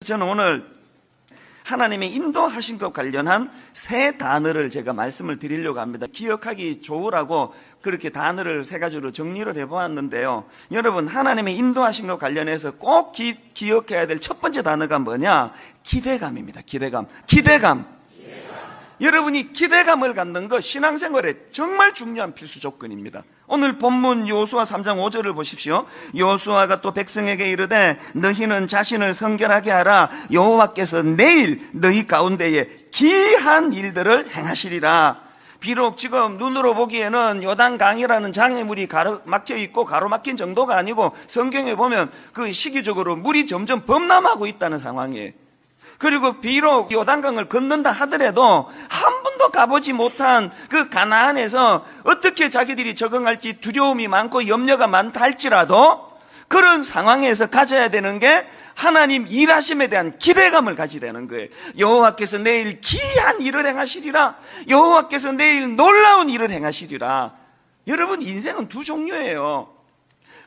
저는 오늘 하나님의 인도하신 것 관련한 세 단어를 제가 말씀을 드리려고 합니다. 기억하기 좋으라고 그렇게 단어를 세 가지로 정리를 해보았는데요. 여러분, 하나님의 인도하신 것 관련해서 꼭 기억해야 될 첫 번째 단어가 뭐냐? 기대감입니다. 기대감. 여러분이 기대감을 갖는 것 신앙생활에 정말 중요한 필수 조건입니다. 오늘 본문 여호수아 3장 5절을 보십시오. 여호수아가 또 백성에게 이르되 너희는 자신을 성결하게 하라. 여호와께서 내일 너희 가운데에 기이한 일들을 행하시리라. 비록 지금 눈으로 보기에는 요단강이라는 장애물이 가로막혀 있고 가로막힌 정도가 아니고 성경에 보면 그 시기적으로 물이 점점 범람하고 있다는 상황이에요. 그리고 비록 요단강을 건넌다 하더라도 한 번도 가보지 못한 그 가나안에서 어떻게 자기들이 적응할지 두려움이 많고 염려가 많다 할지라도 그런 상황에서 가져야 되는 게 하나님 일하심에 대한 기대감을 가지라는 거예요. 여호와께서 내일 기이한 일을 행하시리라. 여호와께서 내일 놀라운 일을 행하시리라. 여러분, 인생은 두 종류예요.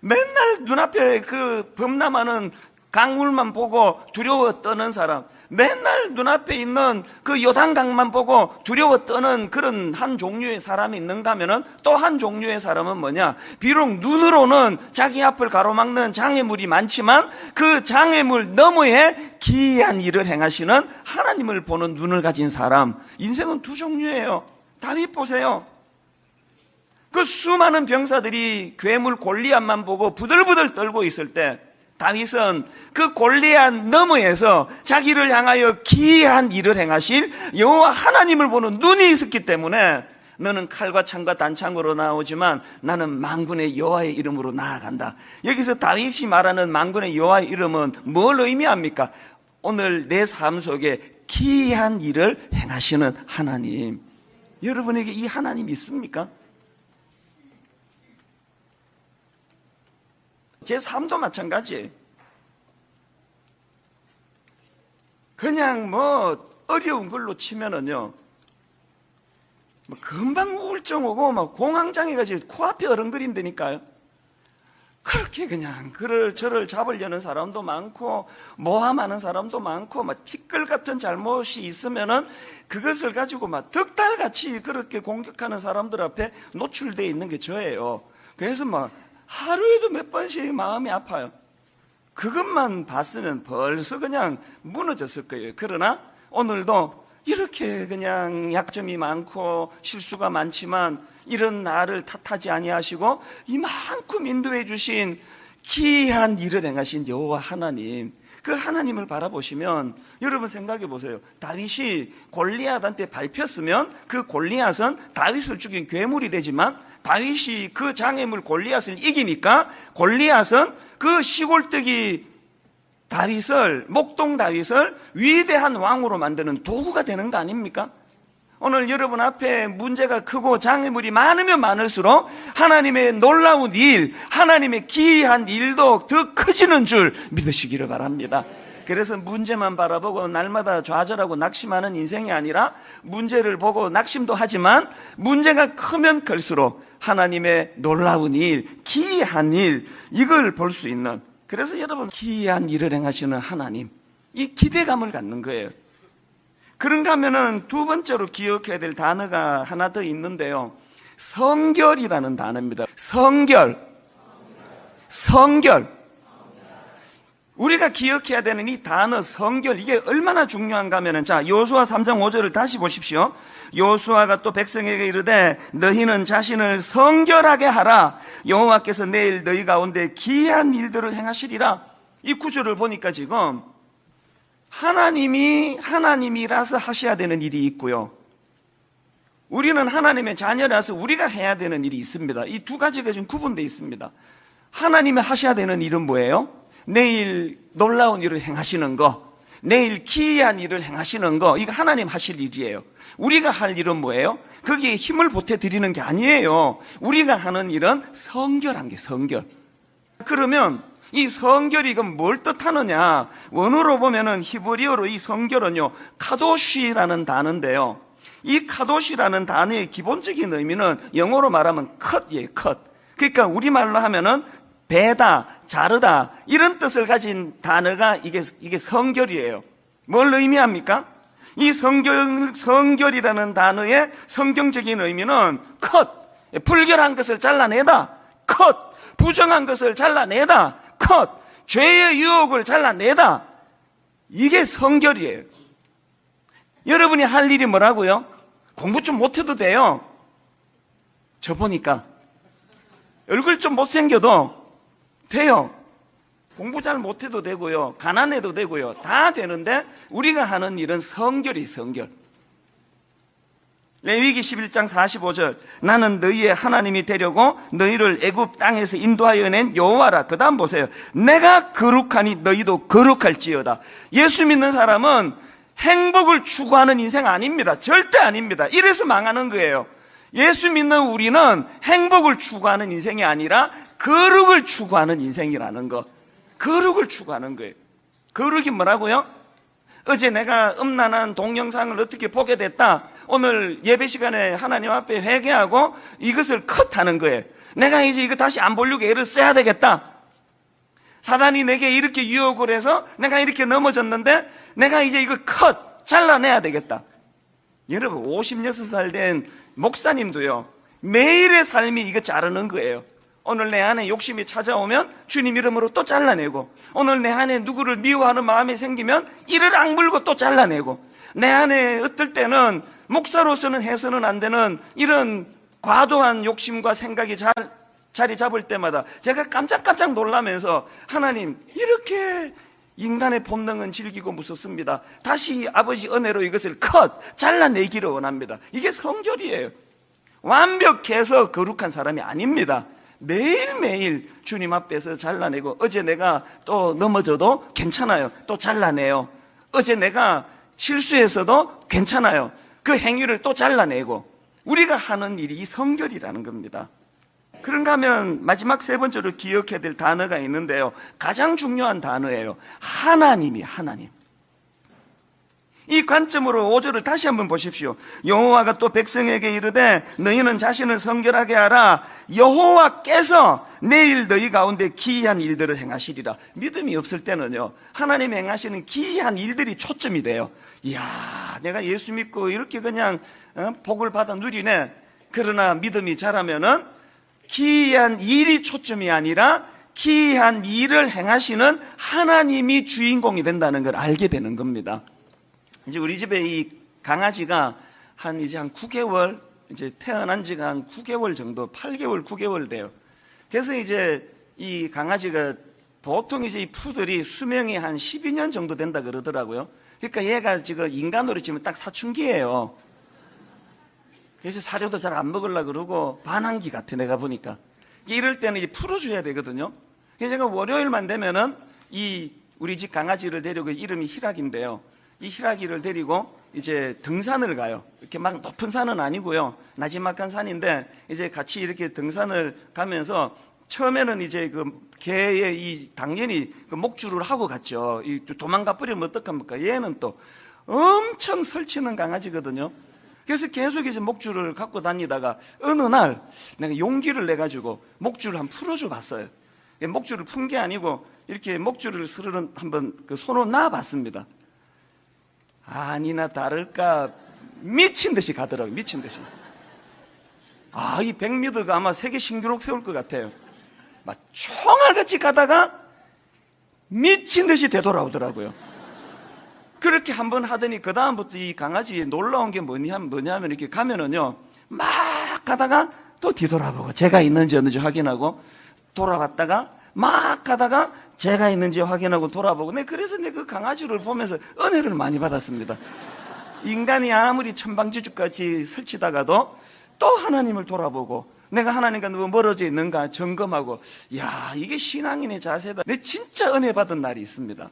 맨날 눈앞에 그 범람하는 강물만 보고 두려워 떠는 사람, 맨날 눈앞에 있는 그 요단강만 보고 두려워 떠는 그런 한 종류의 사람이 있는가 하면은 또 한 종류의 사람은 뭐냐? 비록 눈으로는 자기 앞을 가로막는 장애물이 많지만 그 장애물 너머에 기이한 일을 행하시는 하나님을 보는 눈을 가진 사람. 인생은 두 종류예요. 다윗 보세요. 그 수많은 병사들이 괴물 골리앗만 보고 부들부들 떨고 있을 때 다윗은 그 골리앗 너머에서 자기를 향하여 기이한 일을 행하실 여호와 하나님을 보는 눈이 있었기 때문에 너는 칼과 창과 단창으로 나오지만 나는 만군의 여호와의 이름으로 나아간다. 여기서 다윗이 말하는 만군의 여호와의 이름은 뭘 의미합니까? 오늘 내 삶 속에 기이한 일을 행하시는 하나님. 여러분에게 이 하나님이 있습니까? 제 삶도 마찬가지예요. 그냥 어려운 걸로 치면은요, 금방 우울증 오고 공황장애 가지고 코앞이 어른거린다니까요. 그렇게 그냥 저를 잡으려는 사람도 많고 모함하는 사람도 많고 티끌 같은 잘못이 있으면은 그것을 가지고 득달같이 그렇게 공격하는 사람들 앞에 노출되어 있는 게 저예요. 그래서 하루에도 몇 번씩 마음이 아파요. 그것만 봤으면 벌써 그냥 무너졌을 거예요. 그러나 오늘도 이렇게 그냥 약점이 많고 실수가 많지만 이런 나를 탓하지 아니하시고 이만큼 인도해 주신 기이한 일을 행하신 여호와 하나님, 그 하나님을 바라보시면 여러분 생각해 보세요. 다윗이 골리앗한테 밟혔으면 그 골리앗은 다윗을 죽인 괴물이 되지만 다윗이 그 장애물 골리앗을 이기니까 골리앗은 그 시골뜨기 다윗을, 목동 다윗을 위대한 왕으로 만드는 도구가 되는 거 아닙니까? 오늘 여러분 앞에 문제가 크고 장애물이 많으면 많을수록 하나님의 놀라운 일, 하나님의 기이한 일도 더 커지는 줄 믿으시기를 바랍니다. 그래서 문제만 바라보고 날마다 좌절하고 낙심하는 인생이 아니라 문제를 보고 낙심도 하지만 문제가 크면 클수록 하나님의 놀라운 일, 기이한 일, 이걸 볼 수 있는, 그래서 여러분 기이한 일을 행하시는 하나님, 이 기대감을 갖는 거예요. 그런가 하면은 두 번째로 기억해야 될 단어가 하나 더 있는데요. 성결이라는 단어입니다. 성결. 우리가 기억해야 되는 이 단어 성결, 이게 얼마나 중요한가 하면은, 여호수아 3장 5절을 다시 보십시오. 여호수아가 또 백성에게 이르되 너희는 자신을 성결하게 하라. 여호와께서 내일 너희 가운데 기이한 일들을 행하시리라. 이 구절을 보니까 지금 하나님이라서 하셔야 되는 일이 있고요, 우리는 하나님의 자녀라서 우리가 해야 되는 일이 있습니다. 이 두 가지가 좀 구분되어 있습니다. 하나님이 하셔야 되는 일은 뭐예요? 내일 놀라운 일을 행하시는 거, 내일 기이한 일을 행하시는 거, 이거 하나님 하실 일이에요. 우리가 할 일은 뭐예요? 거기에 힘을 보태드리는 게 아니에요. 우리가 하는 일은 성결한 게 성결. 그러면 이 성결이 그럼 뭘 뜻하느냐? 원어로 보면은 히브리어로 이 성결은요, 카도시라는 단어인데요. 이 카도시라는 단어의 기본적인 의미는 영어로 말하면 컷이에요, 컷. 그러니까 우리말로 하면은 배다, 자르다 이런 뜻을 가진 단어가 이게 성결이에요. 뭘 의미합니까? 이 성결이라는 단어의 성경적인 의미는 컷, 불결한 것을 잘라내다, 컷, 부정한 것을 잘라내다, 컷, 죄의 유혹을 잘라내다. 이게 성결이에요. 여러분이 할 일이 뭐라고요? 공부 좀 못해도 돼요. 저 보니까 얼굴 좀 못생겨도 돼요. 공부 잘 못해도 되고요, 가난해도 되고요, 다 되는데 우리가 하는 일은 성결이 성결. 레위기 11장 45절 나는 너희의 하나님이 되려고 너희를 애굽 땅에서 인도하여 낸 여호와라. 그 다음 보세요. 내가 거룩하니 너희도 거룩할지어다. 예수 믿는 사람은 행복을 추구하는 인생 아닙니다. 절대 아닙니다. 이래서 망하는 거예요. 예수 믿는 우리는 행복을 추구하는 인생이 아니라 거룩을 추구하는 인생이라는 거. 거룩을 추구하는 거예요. 거룩이 뭐라고요? 어제 내가 음란한 동영상을 어떻게 보게 됐다. 오늘 예배 시간에 하나님 앞에 회개하고 이것을 컷하는 거예요. 내가 이제 이거 다시 안 보려고 애를 써야 되겠다. 사단이 내게 이렇게 유혹을 해서 내가 이렇게 넘어졌는데 내가 이제 이거 컷 잘라내야 되겠다. 여러분 56살 된 목사님도요, 매일의 삶이 이거 자르는 거예요. 오늘 내 안에 욕심이 찾아오면 주님 이름으로 또 잘라내고, 오늘 내 안에 누구를 미워하는 마음이 생기면 이를 악물고 또 잘라내고, 내 안에 어떨 때는 목사로서는 해서는 안 되는 이런 과도한 욕심과 생각이 자리 잡을 때마다 제가 깜짝깜짝 놀라면서, 하나님, 이렇게 인간의 본능은 질기고 무섭습니다. 다시 아버지 은혜로 이것을 컷 잘라내기를 원합니다. 이게 성결이에요. 완벽해서 거룩한 사람이 아닙니다. 매일매일 주님 앞에서 잘라내고, 어제 내가 또 넘어져도 괜찮아요. 또 잘라내요. 어제 내가 실수했어도 괜찮아요. 그 행위를 또 잘라내고, 우리가 하는 일이 이 성결이라는 겁니다. 그런가 하면 마지막 세 번째로 기억해야 될 단어가 있는데요, 가장 중요한 단어예요. 하나님이 하나님. 이 관점으로 5절을 다시 한번 보십시오. 여호와가 또 백성에게 이르되 너희는 자신을 성결하게 하라. 여호와께서 내일 너희 가운데 기이한 일들을 행하시리라. 믿음이 없을 때는요, 하나님이 행하시는 기이한 일들이 초점이 돼요. 이야, 내가 예수 믿고 이렇게 그냥 복을 받아 누리네. 그러나 믿음이 자라면은 기이한 일이 초점이 아니라 기이한 일을 행하시는 하나님이 주인공이 된다는 걸 알게 되는 겁니다. 이제 우리 집에 이 강아지가 이제 한 9개월, 이제 태어난 지가 한 9개월 정도, 8개월, 9개월 돼요. 그래서 이제 이 강아지가 보통 이제 이 푸들이 수명이 한 12년 정도 된다 그러더라고요. 그러니까 얘가 지금 인간으로 치면 딱 사춘기예요. 그래서 사료도 잘 안 먹으려고 그러고 반항기 같아, 내가 보니까. 이럴 때는 이제 풀어줘야 되거든요. 그래서 제가 월요일만 되면은 우리 집 강아지를 데리고, 이름이 희락인데요, 이 희락이를 데리고 이제 등산을 가요. 이렇게 막 높은 산은 아니고요, 나지막한 산인데 이제 같이 이렇게 등산을 가면서 처음에는 이제 그 개의 당연히 그 목줄을 하고 갔죠. 도망가 버리면 어떡합니까? 얘는 또 엄청 설치는 강아지거든요. 그래서 계속 이제 목줄을 갖고 다니다가 어느 날 내가 용기를 내가지고 목줄을 한번 풀어줘 봤어요. 목줄을 푼 게 아니고 이렇게 목줄을 스르르 한번 그 손으로 놔봤습니다. 아니나 다를까 미친 듯이 가더라고요. 미친 듯이. 이 백미드가 아마 세계 신기록 세울 것 같아요. 막 총알같이 가다가 미친 듯이 되돌아오더라고요. 그렇게 한번 하더니 그 다음부터 이 강아지에 놀라운 게 뭐냐면 이렇게 가면은요, 막 가다가 또 뒤돌아보고 제가 있는지 없는지 확인하고 돌아갔다가 막 가다가 제가 있는지 확인하고 돌아보고. 그래서 그 강아지를 보면서 은혜를 많이 받았습니다. 인간이 아무리 천방지축같이 설치다가도 또 하나님을 돌아보고 내가 하나님과 누구 멀어져 있는가 점검하고, 야, 이게 신앙인의 자세다. 내 진짜 은혜 받은 날이 있습니다.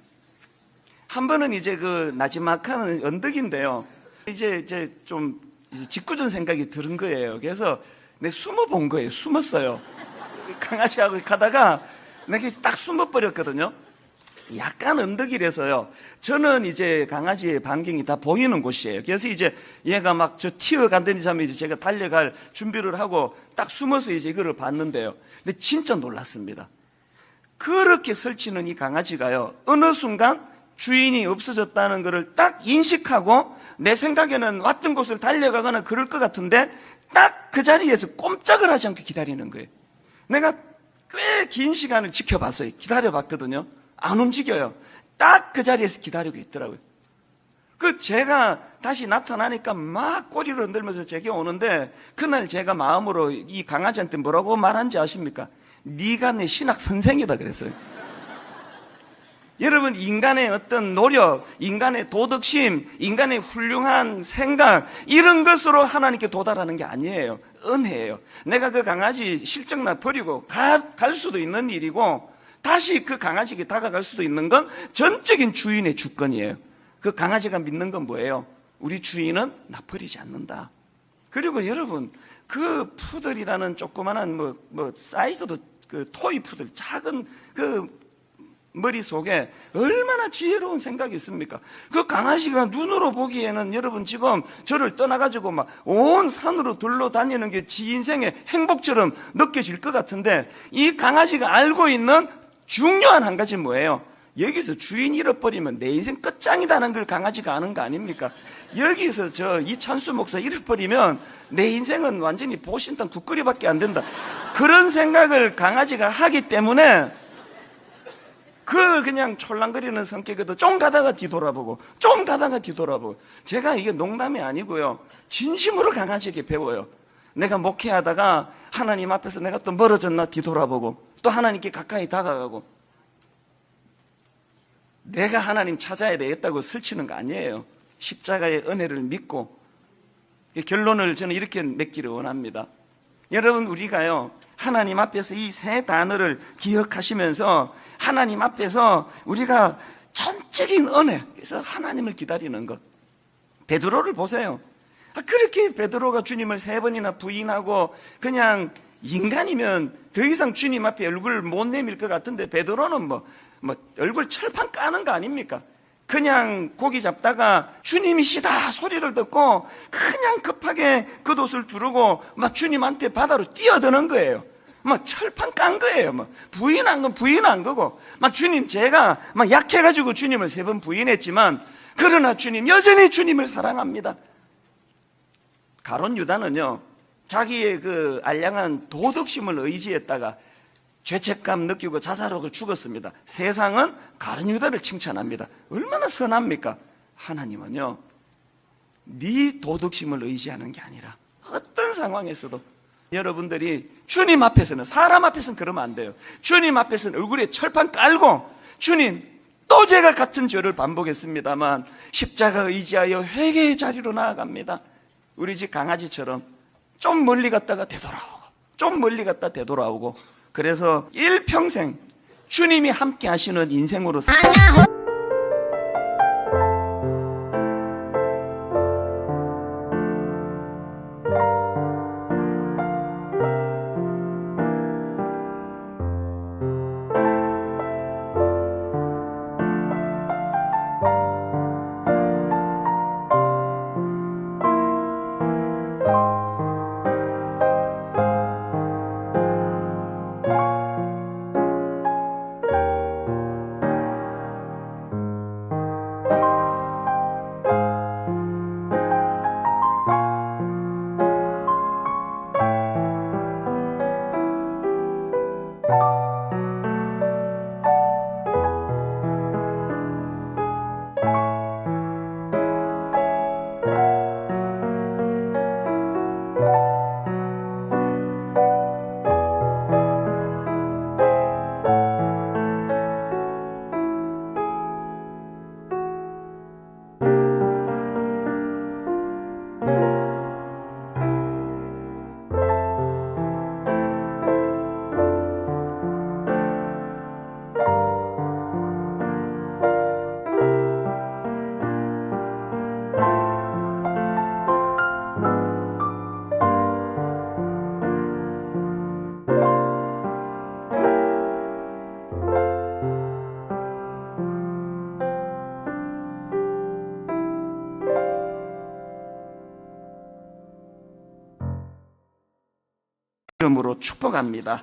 한 번은 이제 그 나지막한 언덕인데요, 이제 좀 짓궂은 생각이 들은 거예요. 그래서 내가 숨어 본 거예요. 숨었어요. 강아지하고 가다가 내가 딱 숨어버렸거든요. 약간 언덕이라서요, 저는 이제 강아지의 반경이 다 보이는 곳이에요. 그래서 이제 얘가 막 저 튀어간다니 하면 이제 제가 달려갈 준비를 하고 딱 숨어서 이제 이거를 봤는데요, 근데 진짜 놀랐습니다. 그렇게 설치는 이 강아지가요, 어느 순간 주인이 없어졌다는 것을 딱 인식하고, 내 생각에는 왔던 곳을 달려가거나 그럴 것 같은데 딱 그 자리에서 꼼짝을 하지 않고 기다리는 거예요. 내가 꽤 긴 시간을 지켜봤어요. 기다려봤거든요. 안 움직여요. 딱 그 자리에서 기다리고 있더라고요. 제가 다시 나타나니까 막 꼬리를 흔들면서 제게 오는데, 그날 제가 마음으로 이 강아지한테 뭐라고 말한지 아십니까? 네가 내 신학 선생이다 그랬어요. 여러분, 인간의 어떤 노력, 인간의 도덕심, 인간의 훌륭한 생각, 이런 것으로 하나님께 도달하는 게 아니에요. 은혜예요. 내가 그 강아지 실적나 버리고 갈 수도 있는 일이고, 다시 그 강아지에게 다가갈 수도 있는 건 전적인 주인의 주권이에요. 그 강아지가 믿는 건 뭐예요? 우리 주인은 나 버리지 않는다. 그리고 여러분, 그 푸들이라는 조그만한 사이즈도 그 토이 푸들, 작은 그 머릿속에 얼마나 지혜로운 생각이 있습니까? 그 강아지가 눈으로 보기에는 여러분 지금 저를 떠나가지고 막 온 산으로 둘러다니는 게 지 인생의 행복처럼 느껴질 것 같은데, 이 강아지가 알고 있는 중요한 한 가지는 뭐예요? 여기서 주인 잃어버리면 내 인생 끝장이다는 걸 강아지가 아는 거 아닙니까? 여기서 이찬수 목사 잃어버리면 내 인생은 완전히 보신탕 국거리밖에 안 된다. 그런 생각을 강아지가 하기 때문에 그냥 촐랑거리는 성격에도 좀 가다가 뒤돌아보고, 좀 가다가 뒤돌아보고. 제가 이게 농담이 아니고요, 진심으로 강아지에게 배워요. 내가 목회하다가 하나님 앞에서 내가 또 멀어졌나 뒤돌아보고, 또 하나님께 가까이 다가가고. 내가 하나님 찾아야 되겠다고 설치는 거 아니에요. 십자가의 은혜를 믿고. 결론을 저는 이렇게 맺기를 원합니다. 여러분, 우리가요, 하나님 앞에서 이 세 단어를 기억하시면서 하나님 앞에서 우리가 전적인 은혜, 그래서 하나님을 기다리는 것. 베드로를 보세요. 그렇게 베드로가 주님을 3번이나 부인하고, 그냥 인간이면 더 이상 주님 앞에 얼굴 못 내밀 것 같은데, 베드로는 얼굴 철판 까는 거 아닙니까? 그냥 고기 잡다가 주님이시다 소리를 듣고 그냥 급하게 겉옷을 두르고 막 주님한테 바다로 뛰어드는 거예요. 막 철판 깐 거예요. 부인한 건 부인한 거고, 주님, 제가 약해가지고 주님을 3번 부인했지만, 그러나 주님, 여전히 주님을 사랑합니다. 가룟 유다는요, 자기의 그 알량한 도덕심을 의지했다가 죄책감 느끼고 자살하고 죽었습니다. 세상은 가룟 유다를 칭찬합니다. 얼마나 선합니까? 하나님은요, 네 도덕심을 의지하는 게 아니라 어떤 상황에서도 여러분들이 주님 앞에서는, 사람 앞에서는 그러면 안 돼요. 주님 앞에서는 얼굴에 철판 깔고, 주님, 또 제가 같은 죄를 반복했습니다만 십자가 의지하여 회개의 자리로 나아갑니다. 우리 집 강아지처럼 좀 멀리 갔다가 되돌아오고, 좀 멀리 갔다 되돌아오고, 그래서 일평생 주님이 함께 하시는 인생으로 이름으로 축복합니다.